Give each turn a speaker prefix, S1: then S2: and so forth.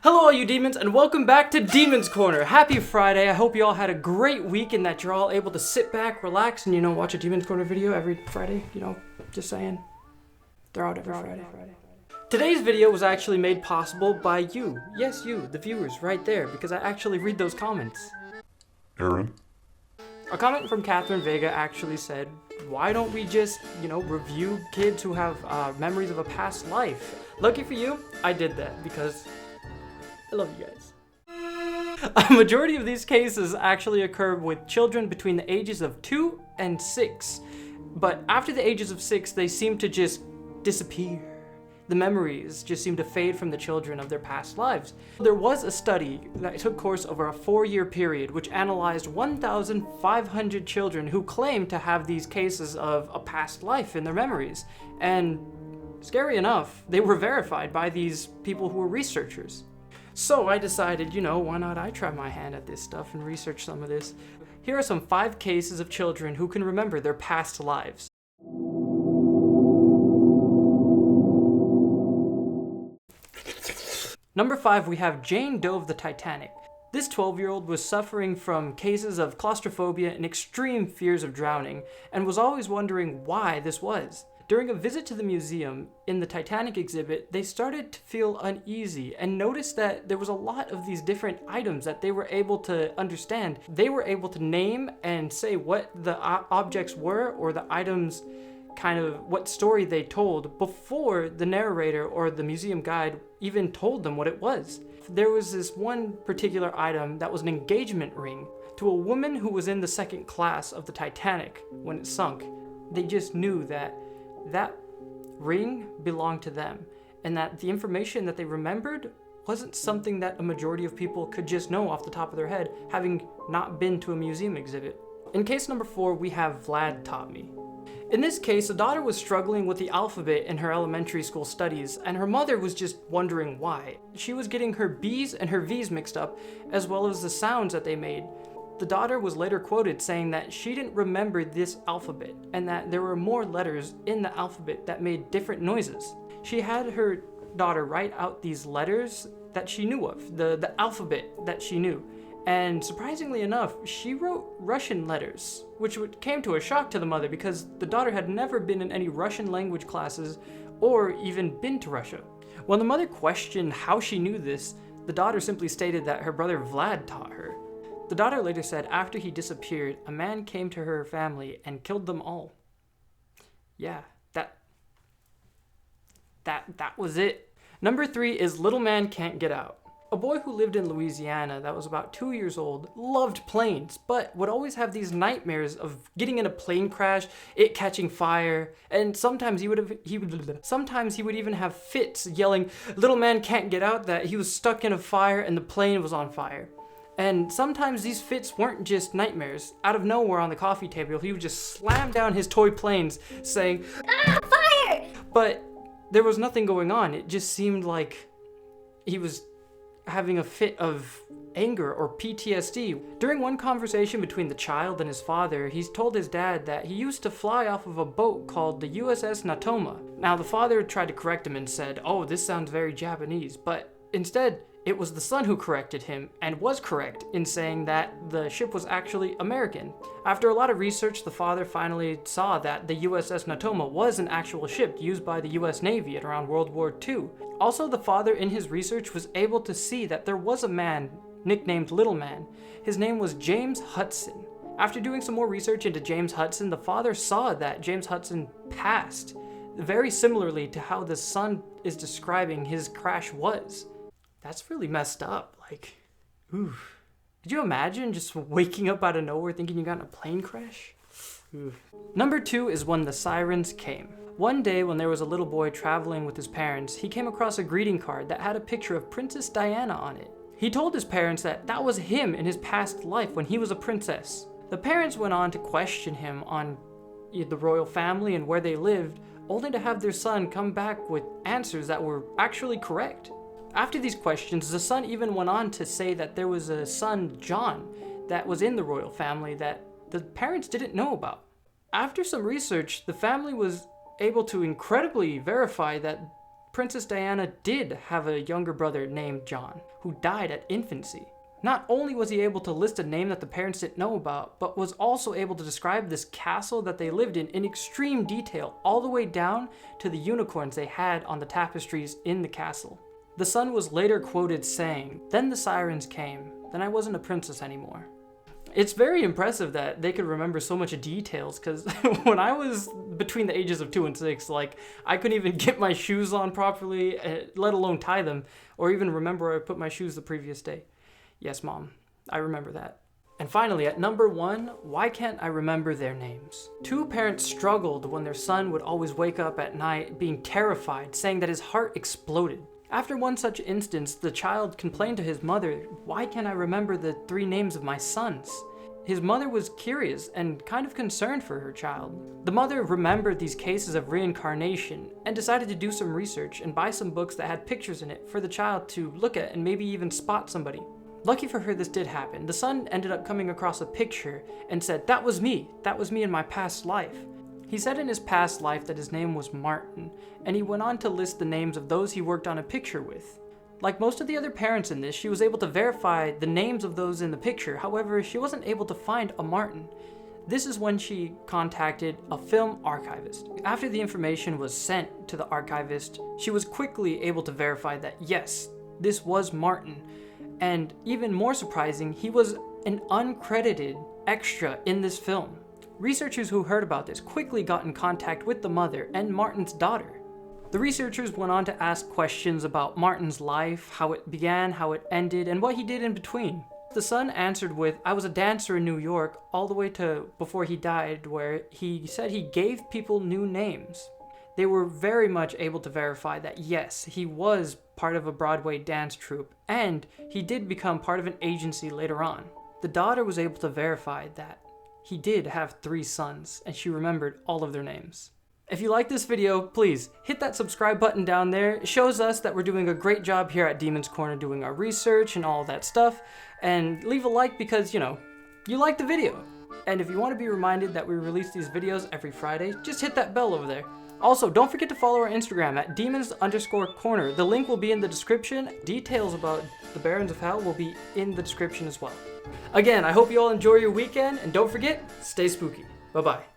S1: Hello all you demons and welcome back to Demon's Corner. Happy Friday. I hope you all had a great week and that you're all able to sit back, relax, and watch a Demon's Corner video every Friday. Just saying. They're out every Friday. Today's video was actually made possible by you. Yes, you, the viewers, right there, because I actually read those comments.
S2: Aaron?
S1: A comment from Catherine Vega actually said, why don't we just, review kids who have memories of a past life? Lucky for you, I did that because I love you guys. A majority of these cases actually occur with children between the ages of 2 and 6. But after the ages of 6, they seem to just disappear. The memories just seem to fade from the children of their past lives. There was a study that took course over a 4-year period which analyzed 1,500 children who claimed to have these cases of a past life in their memories. And scary enough, they were verified by these people who were researchers. So I decided, why not I try my hand at this stuff and research some of this. Here are some 5 cases of children who can remember their past lives. Number 5, we have Jane Doe of the Titanic. This 12-year-old was suffering from cases of claustrophobia and extreme fears of drowning, and was always wondering why this was. During a visit to the museum in the Titanic exhibit, they started to feel uneasy and noticed that there was a lot of these different items that they were able to understand. They were able to name and say what the objects were or the items, kind of what story they told before the narrator or the museum guide even told them what it was. There was this one particular item that was an engagement ring to a woman who was in the 2nd class of the Titanic when it sunk. They just knew that ring belonged to them, and that the information that they remembered wasn't something that a majority of people could just know off the top of their head, having not been to a museum exhibit. In case number 4, we have Vlad taught me. In this case, a daughter was struggling with the alphabet in her elementary school studies, and her mother was just wondering why. She was getting her B's and her V's mixed up, as well as the sounds that they made. The daughter was later quoted saying that she didn't remember this alphabet and that there were more letters in the alphabet that made different noises. She had her daughter write out these letters that she knew of, the alphabet that she knew. And surprisingly enough, she wrote Russian letters, which came to a shock to the mother because the daughter had never been in any Russian language classes or even been to Russia. When the mother questioned how she knew this, the daughter simply stated that her brother Vlad taught her. The daughter later said after he disappeared, a man came to her family and killed them all. Yeah, that was it. Number 3 is Little Man Can't Get Out. A boy who lived in Louisiana that was about 2 years old loved planes, but would always have these nightmares of getting in a plane crash, it catching fire, and sometimes he would even have fits yelling, "Little man can't get out," that he was stuck in a fire and the plane was on fire. And sometimes these fits weren't just nightmares. Out of nowhere on the coffee table, he would just slam down his toy planes saying, "Ah, fire!" But there was nothing going on. It just seemed like he was having a fit of anger or PTSD. During one conversation between the child and his father, he's told his dad that he used to fly off of a boat called the USS Natoma. Now the father tried to correct him and said, "Oh, this sounds very Japanese," but instead, it was the son who corrected him and was correct in saying that the ship was actually American. After a lot of research, the father finally saw that the USS Natoma was an actual ship used by the US Navy at around World War II. Also, the father in his research was able to see that there was a man nicknamed Little Man. His name was James Hudson. After doing some more research into James Hudson, the father saw that James Hudson passed very similarly to how the son is describing his crash was. That's really messed up. Ooh. Could you imagine just waking up out of nowhere thinking you got in a plane crash? Ooh. Number 2 is When the Sirens Came. One day when there was a little boy traveling with his parents, he came across a greeting card that had a picture of Princess Diana on it. He told his parents that was him in his past life when he was a princess. The parents went on to question him on the royal family and where they lived, only to have their son come back with answers that were actually correct. After these questions, the son even went on to say that there was a son, John, that was in the royal family that the parents didn't know about. After some research, the family was able to incredibly verify that Princess Diana did have a younger brother named John, who died at infancy. Not only was he able to list a name that the parents didn't know about, but was also able to describe this castle that they lived in extreme detail, all the way down to the unicorns they had on the tapestries in the castle. The son was later quoted saying, "Then the sirens came, then I wasn't a princess anymore." It's very impressive that they could remember so much details, because when I was between the ages of 2 and 6, like, I couldn't even get my shoes on properly, let alone tie them, or even remember where I put my shoes the previous day. Yes, Mom, I remember that. And finally, at number 1, why can't I remember their names? 2 parents struggled when their son would always wake up at night being terrified, saying that his heart exploded. After one such instance, the child complained to his mother, "Why can't I remember the 3 names of my sons?" His mother was curious and kind of concerned for her child. The mother remembered these cases of reincarnation and decided to do some research and buy some books that had pictures in it for the child to look at and maybe even spot somebody. Lucky for her, this did happen. The son ended up coming across a picture and said, that was me in my past life." He said in his past life that his name was Martin, and he went on to list the names of those he worked on a picture with. Like most of the other parents in this, she was able to verify the names of those in the picture. However, she wasn't able to find a Martin. This is when she contacted a film archivist. After the information was sent to the archivist, she was quickly able to verify that yes, this was Martin. And even more surprising, he was an uncredited extra in this film. Researchers who heard about this quickly got in contact with the mother and Martin's daughter. The researchers went on to ask questions about Martin's life, how it began, how it ended, and what he did in between. The son answered with, "I was a dancer in New York all the way to before he died," where he said he gave people new names. They were very much able to verify that yes, he was part of a Broadway dance troupe, and he did become part of an agency later on. The daughter was able to verify that he did have 3 sons, and she remembered all of their names. If you like this video, please hit that subscribe button down there. It shows us that we're doing a great job here at Demon's Corner doing our research and all that stuff. And leave a like because, you like the video. And if you want to be reminded that we release these videos every Friday, just hit that bell over there. Also, don't forget to follow our Instagram at demons_corner. The link will be in the description. Details about the Barons of Hell will be in the description as well. Again, I hope you all enjoy your weekend, and don't forget, stay spooky. Bye-bye.